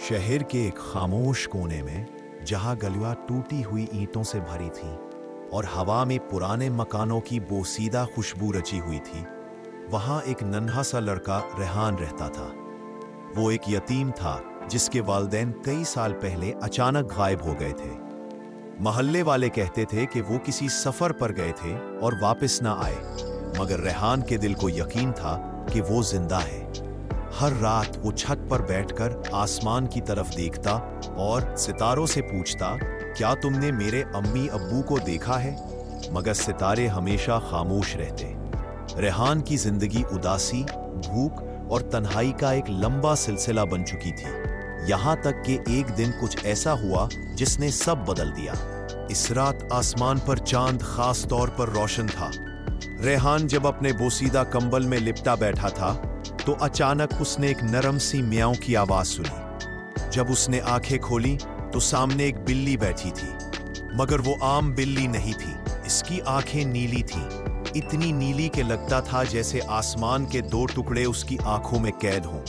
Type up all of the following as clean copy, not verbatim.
शहर के एक खामोश कोने में, जहां गलियां टूटी हुई ईंटों से भरी थीं और हवा में पुराने मकानों की बोसीदा खुशबू रची हुई थी, वहां एक नन्हा सा लड़का रेहान रहता था। वो एक यतीम था जिसके वालिदैन कई साल पहले अचानक गायब हो गए थे। मोहल्ले वाले कहते थे कि वो किसी सफर पर गए थे और वापस ना आए, मगर रेहान के दिल को यकीन था कि वो जिंदा है। हर रात वो छत पर बैठकर आसमान की तरफ देखता और सितारों से पूछता, क्या तुमने मेरे अम्मी अब्बू को देखा है? मगर सितारे हमेशा खामोश रहते। रेहान की जिंदगी उदासी, भूख और तन्हाई का एक लंबा सिलसिला बन चुकी थी, यहाँ तक कि एक दिन कुछ ऐसा हुआ जिसने सब बदल दिया। इस रात आसमान पर चांद खास तौर पर रोशन था। रेहान जब अपने बोसीदा कंबल में लिपटा बैठा था तो अचानक उसने एक नरम सी म्याऊं की आवाज सुनी। जब उसने आंखें खोली तो सामने एक बिल्ली बैठी थी, मगर वो आम बिल्ली नहीं थी। इसकी आंखें नीली थीं, इतनी नीली कि लगता था जैसे आसमान के दो टुकड़े उसकी आंखों में कैद हों।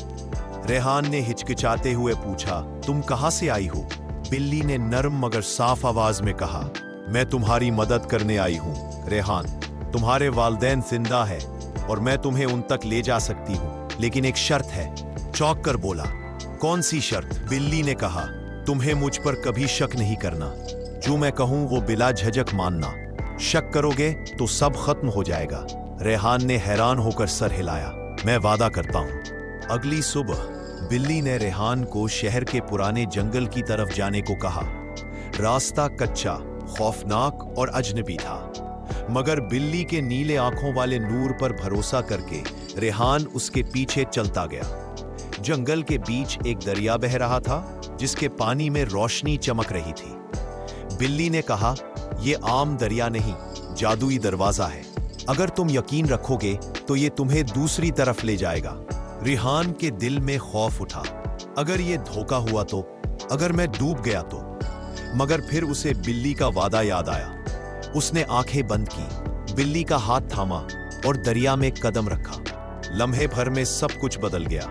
रेहान ने हिचकिचाते हुए पूछा, तुम कहां से आई हो? बिल्ली ने नरम मगर साफ आवाज में कहा, मैं तुम्हारी मदद करने आई हूं रेहान। तुम्हारे वालिदैन जिंदा है और मैं तुम्हें उन तक ले जा सकती हूं, लेकिन एक शर्त है। चौंक कर बोला, कौन सी शर्त? बिल्ली ने कहा, तुम्हें मुझ पर कभी शक नहीं करना। जो मैं कहूं वो बिला झिझक मानना। शक करोगे तो सब खत्म हो जाएगा। रेहान ने हैरान होकर सर हिलाया, मैं वादा करता हूं। अगली सुबह बिल्ली ने रेहान को शहर के पुराने जंगल की तरफ जाने को कहा। रास्ता कच्चा, खौफनाक और अजनबी था, मगर बिल्ली के नीले आंखों वाले नूर पर भरोसा करके रेहान उसके पीछे चलता गया। जंगल के बीच एक दरिया बह रहा था जिसके पानी में रोशनी चमक रही थी। बिल्ली ने कहा, ये आम दरिया नहीं, जादुई दरवाजा है। अगर तुम यकीन रखोगे तो ये तुम्हें दूसरी तरफ ले जाएगा। रेहान के दिल में खौफ उठा, अगर ये धोखा हुआ तो, अगर मैं डूब गया तो। मगर फिर उसे बिल्ली का वादा याद आया। उसने आंखें बंद की, बिल्ली का हाथ थामा और दरिया में कदम रखा। लम्हे भर में सब कुछ बदल गया।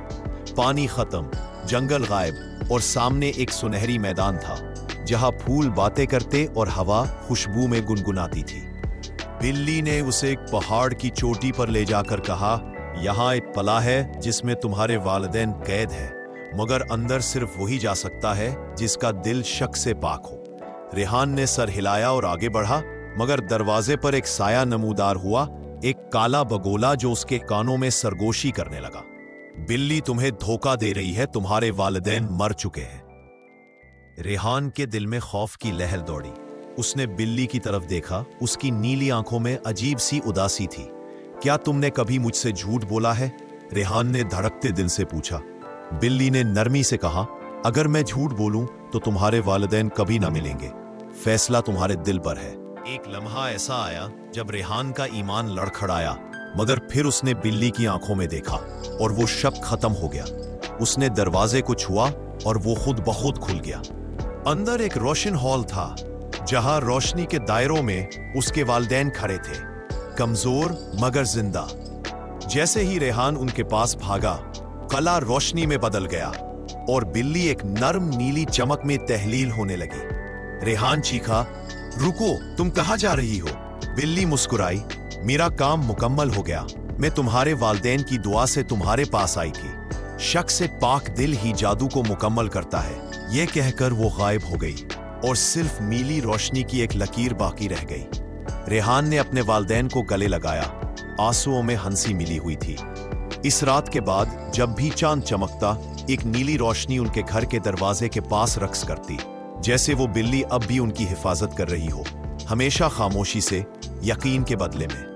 पानी खत्म, जंगल गायब और सामने एक सुनहरी मैदान था जहां फूल बातें करते और हवा खुशबू में गुनगुनाती थी। बिल्ली ने उसे एक पहाड़ की चोटी पर ले जाकर कहा, यहाँ एक पला है जिसमें तुम्हारे वालिदैन कैद है, मगर अंदर सिर्फ वही जा सकता है जिसका दिल शक से पाक हो। रेहान ने सर हिलाया और आगे बढ़ा, मगर दरवाजे पर एक साया नमूदार हुआ, एक काला बगोला जो उसके कानों में सरगोशी करने लगा। बिल्ली तुम्हें धोखा दे रही है, तुम्हारे वालिदैन मर चुके हैं। रेहान के दिल में खौफ की लहर दौड़ी। उसने बिल्ली की तरफ देखा, उसकी नीली आंखों में अजीब सी उदासी थी। क्या तुमने कभी मुझसे झूठ बोला है? रेहान ने धड़कते दिल से पूछा। बिल्ली ने नरमी से कहा, अगर मैं झूठ बोलूं तो तुम्हारे वालिदैन कभी ना मिलेंगे। फैसला तुम्हारे दिल पर है। एक लम्हा ऐसा आया जब रेहान का ईमान लड़खड़ाया, मगर फिर उसने बिल्ली की आंखों में देखा और वो शक खत्म हो गया। उसने दरवाजे को छुआ और वो खुद ब खुद खुल गया। अंदर एक रोशन हॉल था जहां रोशनी के दायरों में उसके वालिदैन खड़े थे, कमजोर मगर जिंदा। जैसे ही रेहान उनके पास भागा, कला रोशनी में बदल गया और बिल्ली एक नरम नीली चमक में तहलील होने लगी। रेहान चीखा, रुको, तुम कहां जा रही हो? बिल्ली मुस्कुराई, मेरा काम मुकम्मल हो गया। मैं तुम्हारे वालिदैन की दुआ से तुम्हारे पास आई थी। शक से पाक दिल ही जादू को मुकम्मल करता है। यह कहकर वो गायब हो गई और सिर्फ नीली रोशनी की एक लकीर बाकी रह गई। रेहान ने अपने वालिदैन को गले लगाया, आंसुओं में हंसी मिली हुई थी। इस रात के बाद जब भी चांद चमकता, एक नीली रोशनी उनके घर के दरवाजे के पास रक्स करती, जैसे वो बिल्ली अब भी उनकी हिफाजत कर रही हो, हमेशा खामोशी से, यकीन के बदले में।